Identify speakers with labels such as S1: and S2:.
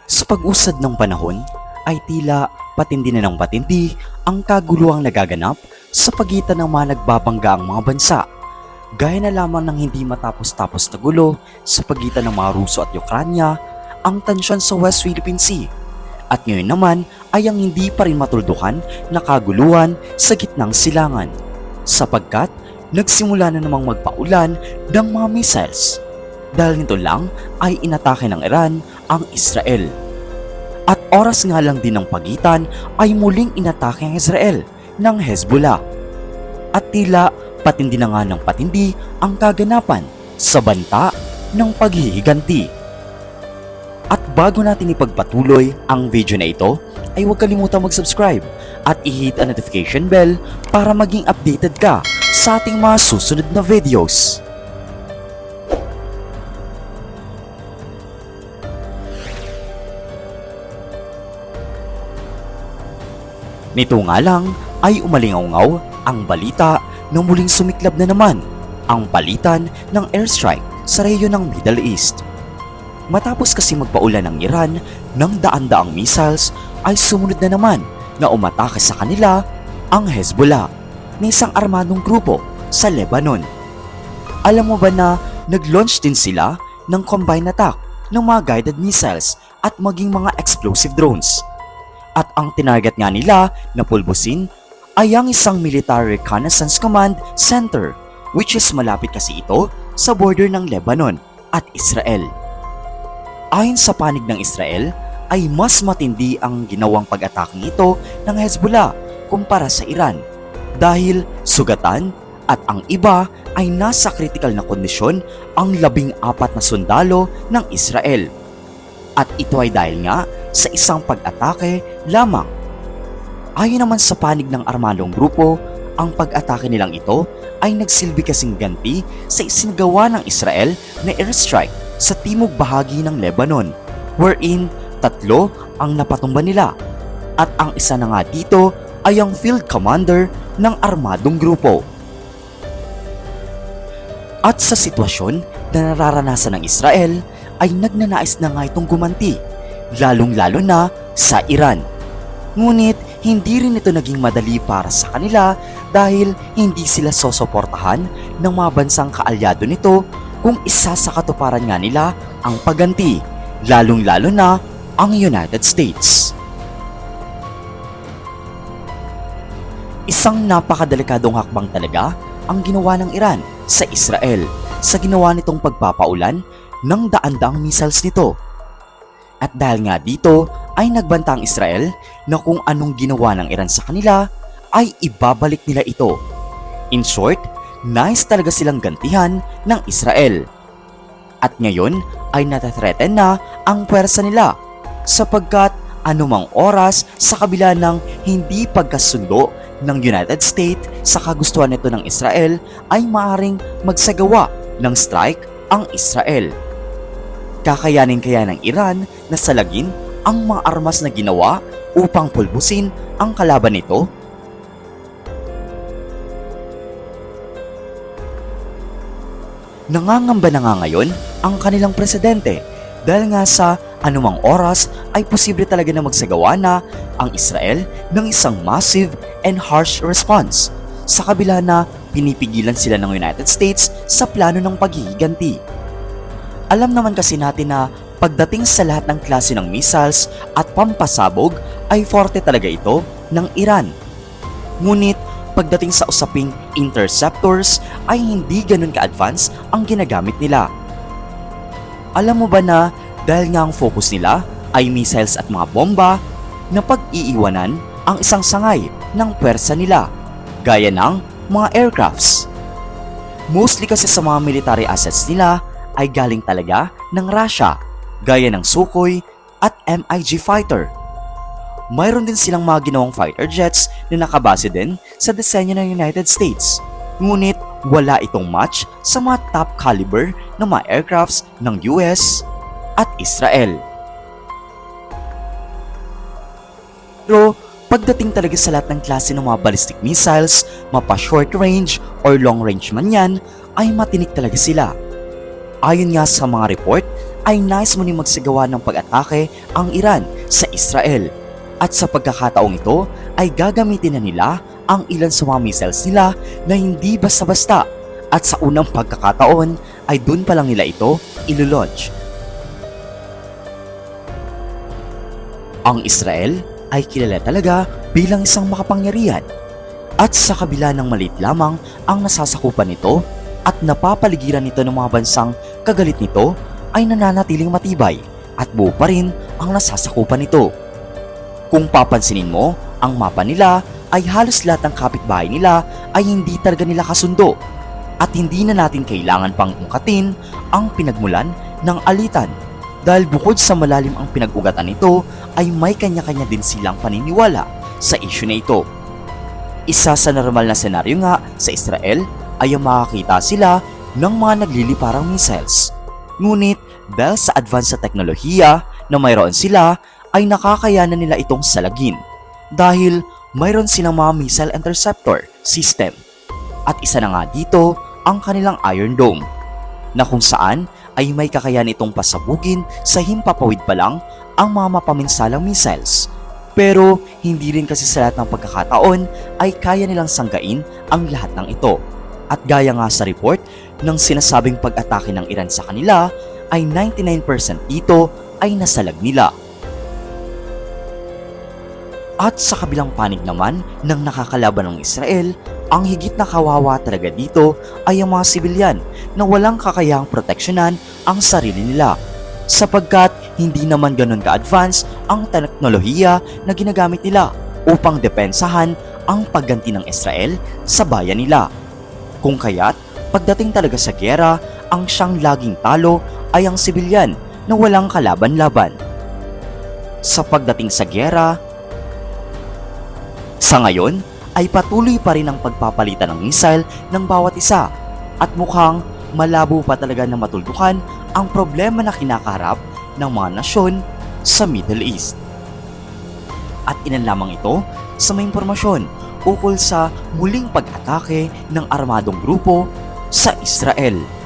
S1: Sa pag-usad ng panahon ay tila patindi na ng patindi ang kaguluhang nagaganap sa pagitan ng mga nagbabanggaang mga bansa. Gaya na lamang ng hindi matapos-tapos na gulo sa pagitan ng mga Ruso at Ukranya, ang tensyon sa West Philippine Sea. At ngayon naman ay ang hindi pa rin matuldukan na kaguluhan sa gitnang silangan. Sapagkat nagsimula na namang magpaulan ng mga missiles. Dahil nito lang ay inatake ng Iran ang Israel. At oras nga lang din ng pagitan ay muling inatake ang Israel ng Hezbollah. At tila patindi na nga ng patindi ang kaganapan sa banta ng paghihiganti. At bago natin ipagpatuloy ang video na ito, ay huwag kalimutang mag-subscribe at i-hit ang notification bell para maging updated ka sa ating mga susunod na videos. Nito nga lang ay umalingaw-ngaw ang balita na muling sumiklab na naman ang palitan ng airstrike sa rehiyon ng Middle East. Matapos kasi magpaulan ng Iran ng daan-daang missiles ay sumunod na naman na umatake sa kanila ang Hezbollah na isang armadong grupo sa Lebanon. Alam mo ba na nag-launch din sila ng combined attack ng mga guided missiles at maging mga explosive drones? At ang tinarget nga nila na pulbusin ay ang isang Military Reconnaissance Command Center, which is malapit kasi ito sa border ng Lebanon at Israel. Ayon sa panig ng Israel ay mas matindi ang ginawang pag-atake nito ng Hezbollah kumpara sa Iran dahil sugatan at ang iba ay nasa critical na kondisyon ang 14 na sundalo ng Israel. At ito ay dahil nga sa isang pag-atake lamang. Ayon naman sa panig ng armadong grupo, ang pag-atake nilang ito ay nagsilbi kasing ganti sa isinagawa ng Israel na airstrike sa timog bahagi ng Lebanon, wherein 3 ang napatumba nila. At ang isa na nga dito ay ang field commander ng armadong grupo. At sa sitwasyon na nararanasan ng Israel, ay nagnanais na nga itong gumanti, lalong-lalo na sa Iran. Ngunit hindi rin ito naging madali para sa kanila dahil hindi sila sosuportahan ng mga bansang kaalyado nito kung isa sa katuparan nga nila ang pagganti, lalong-lalo na ang United States. Isang napakadelikadong hakbang talaga ang ginawa ng Iran sa Israel sa ginawa nitong pagpapaulan ng daan-daang missiles nito. At dahil nga dito ay nagbanta ang Israel na kung anong ginawa ng Iran sa kanila ay ibabalik nila ito. In short, nais talaga silang gantihan ng Israel. At ngayon ay natathreaten na ang pwersa nila sapagkat anumang oras sa kabila ng hindi pagkasundo ng United States sa kagustuhan nito ng Israel ay maaaring magsagawa ng strike ang Israel. Kakayanin kaya ng Iran na salagin ang mga armas na ginawa upang pulbusin ang kalaban nito? Nangangamba na nga ngayon ang kanilang presidente dahil nga sa anumang oras ay posible talaga na magsagawa na ang Israel ng isang massive and harsh response sa kabila na pinipigilan sila ng United States sa plano ng paghihiganti. Alam naman kasi natin na pagdating sa lahat ng klase ng missiles at pampasabog ay forte talaga ito ng Iran. Ngunit pagdating sa usaping interceptors ay hindi ganun ka-advance ang ginagamit nila. Alam mo ba na dahil nga ang focus nila ay missiles at mga bomba na pag-iiwanan ang isang sangay ng pwersa nila gaya ng mga aircrafts. Mostly kasi sa mga military assets nila ay galing talaga ng Russia gaya ng Sukhoi at MiG fighter. Mayroon din silang mga ginawang fighter jets na nakabase din sa disenyo ng United States. Ngunit wala itong match sa mga top caliber na mga aircrafts ng US at Israel. Pero pagdating talaga sa lahat ng klase ng mga ballistic missiles, mapa short range or long range man yan, ay matinik talaga sila. Ayon nga sa mga report ay nais muling magsagawa ng pag-atake ang Iran sa Israel. At sa pagkakataong ito ay gagamitin na nila ang ilan sa mga missiles nila na hindi basta-basta. At sa unang pagkakataon ay dun pa lang nila ito ilo-launch. Ang Israel ay kilala talaga bilang isang makapangyarihan. At sa kabila ng maliit lamang ang nasasakupan nito at napapaligiran nito ng mga bansang kagalit nito, ay nananatiling matibay at buo pa rin ang nasasakupan nito. Kung papansinin mo, ang mapa nila ay halos lahat ng kapitbahay nila ay hindi talaga nila kasundo at hindi na natin kailangan pang ungkatin ang pinagmulan ng alitan dahil bukod sa malalim ang pinag-ugatan nito ay may kanya-kanya din silang paniniwala sa issue na ito. Isa sa normal na senaryo nga sa Israel ay ang makakita sila ng mga nagliliparang missiles. Ngunit dahil sa advance sa teknolohiya na mayroon sila ay nakakayanan nila itong salagin dahil mayroon silang mga missile interceptor system. At isa na nga dito ang kanilang Iron Dome na kung saan ay may kakayahan itong pasabugin sa himpapawid pa lang ang mga mapaminsalang missiles. Pero hindi rin kasi sa lahat ng pagkakataon ay kaya nilang sanggain ang lahat ng ito. At gaya nga sa report ng sinasabing pag-atake ng Iran sa kanila ay 99% dito ay nasalag nila. At sa kabilang panig naman ng nakakalaban ng Israel, ang higit na kawawa talaga dito ay ang mga sibilyan na walang kakayahang proteksyonan ang sarili nila sapagkat hindi naman ganun ka-advance ang teknolohiya na ginagamit nila upang depensahan ang pagganti ng Israel sa bayan nila. Kung kaya't pagdating talaga sa giyera, ang siyang laging talo ay ang sibilyan na walang kalaban-laban. Sa pagdating sa giyera, sa ngayon ay patuloy pa rin ang pagpapalitan ng missile ng bawat isa at mukhang malabo pa talaga na matuldukan ang problema na kinakaharap ng mga nasyon sa Middle East. At ilan lamang ito sa mga impormasyon ukol sa muling pag-atake ng armadong grupo sa Israel.